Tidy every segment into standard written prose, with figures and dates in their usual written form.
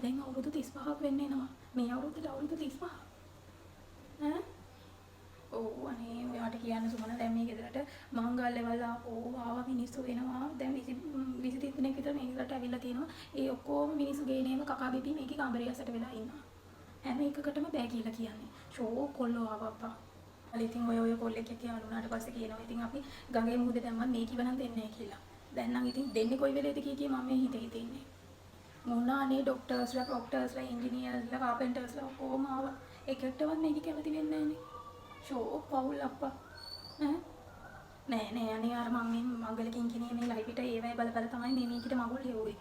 දැන් අවුරුදු 35ක් වෙන්න එනවා. මේ අවුරුද්දට අවුරුදු 35. ඈ? ඔව් අනේ ඔයාට කියන්න සුමන දැන් මේ ගෙදරට මංගල්‍යවල ආවා මිනිස්සු එනවා. දැන් 20 දිනක් විතර මේ ගෙදරට ඇවිල්ලා තියෙනවා. ඒ ඔක්කොම මිනිස්සු ගේනේම කකා බිපි මේකේ කාමරේ ඇසට වෙලා ඉන්නවා. හැම එකකටම බෑ කියලා කියන්නේ. ෂෝ කොල්ලෝ ආවා අප්පා. ඉතින් ඔය කොල්ලෙක් එක්ක යාළුනාට පස්සේ කියනවා ඉතින් අපි ගඟේ මුහුදේ දැම්මත් මේ කිව නම් දෙන්නේ නැහැ කියලා. දැන් නම් ඉතින් දෙන්නේ කොයි වෙලේද කිය මම මේ හිතේ ඉන්නේ. මොනානේ ડોක්ටර්ස්ලා ඉංජිනේර්ස්ලා කාපෙන්ටර්ස්ලා ඔක්කොම ආවා. එකෙක්ටවත් මේක කැමති වෙන්නේ නැහනේ. ෂෝ පවුල් අප්පා. නෑ අනේ අර මම මේ මංගලකින් කිනේ මේ ලයිපිට ඒවයි බල තමයි මේ මේකිට මගුල් හෙව්වේ.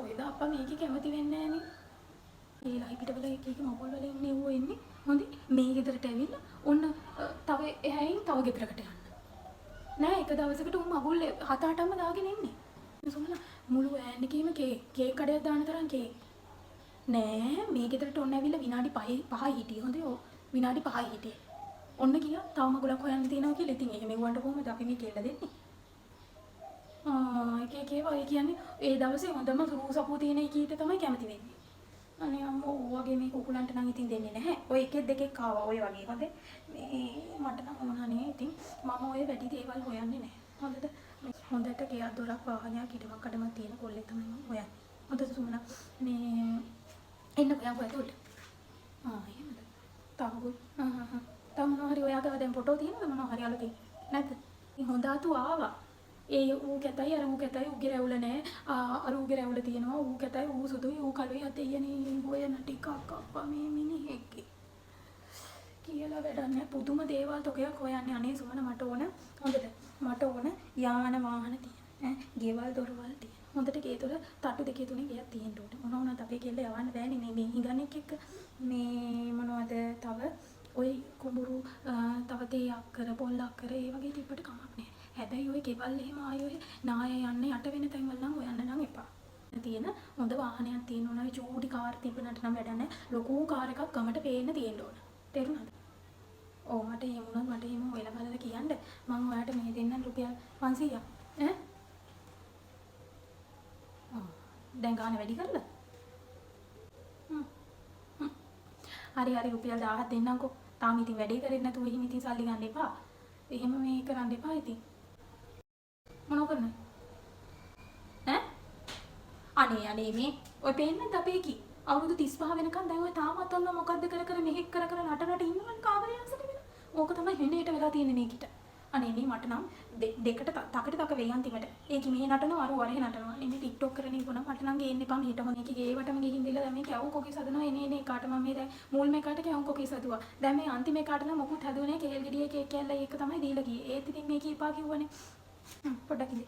ඔයද අප්පා මේක කැමති වෙන්නේ නැහනේ. ඒ ලයිපිට වල එක මගුල් වල ඉන්නේ ඌ එන්නේ. හොඳයි මේ ගෙදරට ඇවිල්ලා ඔන්න තව එහයින් තව ගෙදරකට යන්න. නෑ එක දවසකට ඌ මගුල් 7-8ම දාගෙන ඉන්නේ. සුමන මුළු ඈන්ඩිකේම කේක් කඩයක් දාන තරම් කේක්. නෑ මේ ගෙදරට ඔන්න ඇවිල්ලා විනාඩි 5යි හිටියේ. හොඳේ ඔව් විනාඩි 5යි හිටියේ. ඔන්න ගියා තව මගුලක් හොයන්න තියෙනවා කියලා. ඉතින් එහෙම වුණාට කොහොමද අපි මේ කෙල්ල දෙන්නේ? එක වගේ කියන්නේ ඒ දවසේ හොඳම සූසපුව තියෙන එකීට තමයි කැමති වෙන්නේ. අනේ අම්මෝ වගේ මේ කුකුලන්ට නම් ඉතින් දෙන්නේ නැහැ. ඔය එකෙක් දෙකෙක් ආවා ඔය වගේ. හොඳේ මේ මට නම් මොනනේ ඉතින් මම ඔය වැඩි දේවල් හොයන්නේ නැහැ. හොඳද? හොඳට ගෙයක් දොරක් වාහනයක් ඉදමක් කඩමක් තියෙන කොල්ලෙක් තමයි මම හොයන්නේ. හොඳද සුමන? මේ එන්න ඔයා කොහෙද උඩ? එහෙමද? තාගොල්. තව මොනවා හරි ඔයාගේ දැන් ෆොටෝ තියෙනවද මොනවා හරි අලුතින්? නැද්ද? ඉතින් හොඳ අතු ආවා. ඒ ඌ කැතයි අර ඌ කැතයි ඌගේ රැවුල නෑ. අර ඌගේ රැවුල තියෙනවා. ඌ කැතයි ඌ සුදුයි ඌ කළුයි අතේයනේ හොයන ටිකක් අප්පා මේ මිනිහෙක්ගේ. කියලා වැඩක් නෑ. පුදුම දේවල් තොකයක් හොයන්නේ. අනේ සුමන මට ඕන හොඳද? මට ඕන යාන වාහන තියෙන. ගෙවල් දොරවල් තියෙන. හොඳට ගේ තුල තට්ටු දෙකේ තුනේ ගියක් තියෙන්න ඕනේ. මොනවා වුණත් අපේ කෙල්ල යවන්න බෑනේ මේ හිඟන්නෙක් එක්ක. මේ මොනවද තව ඔය කුඹුරු තව තේ අක්කර පොල් අක්කර ඒ වගේ තිබ්බට කමක් නෑ. හැබැයි ඔය ගෙවල් එහෙම ආයේ ඔය නාය යන්න යට වෙන තැන්වල නම් හොයන්න නම් එපා. තියෙන හොඳ වාහනයක් තියෙන්න ඕන. ඔය චූටි කාර් තිබුණාට නම් වැඩක් නෑ. ලොකු කාර් එකක් ගමට පේන්න තියෙන්න ඕන. තේරුණාද? ඔව් මට එහෙම වුණොත් මට එහෙම ඔයලා බලලා කියන්න. මම ඔයාලට මේ දෙන්නම් රුපියල් 500ක්. දැන් ගාන වැඩි කරලා? හරි රුපියල් 1000ක් දෙන්නම්කෝ. තාම ඉතින් වැඩේ කරෙන්නේ නැතුව එහෙම ඉතින් සල්ලි ගන්න එපා. එහෙම මේ කරන්න එපා ඉතින්. මොනව කරන්නේ? අනේ මේ ඔය පේන්නත් අපේ කි අවුරුදු 35 වෙනකන් දැන් ඔය තාමත් ඔන්න මොකද්ද කර මෙහෙක් කර නට ඉන්නවනේ කාමරේ ඇසට වෙන. ඕක තමයි වෙන්නේට වෙලා තියෙන්නේ මේකිට. අනේ මේ මට නම් දෙකට තකට වෙයි අන්තිමට. ඒකි මේ නටනවා අර වරේ නටනවා. මේ TikTok කරගෙන ඉවුණා මට නම් ගේන්න එපා මෙහෙට මොන එකේ ගේවටම ගිහින් දිලා දැන් මේ කැවුම් කොකේ සදනවා එනේ කාට මම මේ දැන් මූල් මේකට කැවුම් කොකේ සදුවා. දැන් මේ අන්තිම එකට නම් මොකුත් හැදුවේ නැහැ. කේල් ගෙඩියේ කේක් කෑල්ල ඒක තමයි දීලා ගියේ. ඒත් ඉතින් මේක ඉපා කිව්වනේ. පොඩ්ඩක් ඉඳි.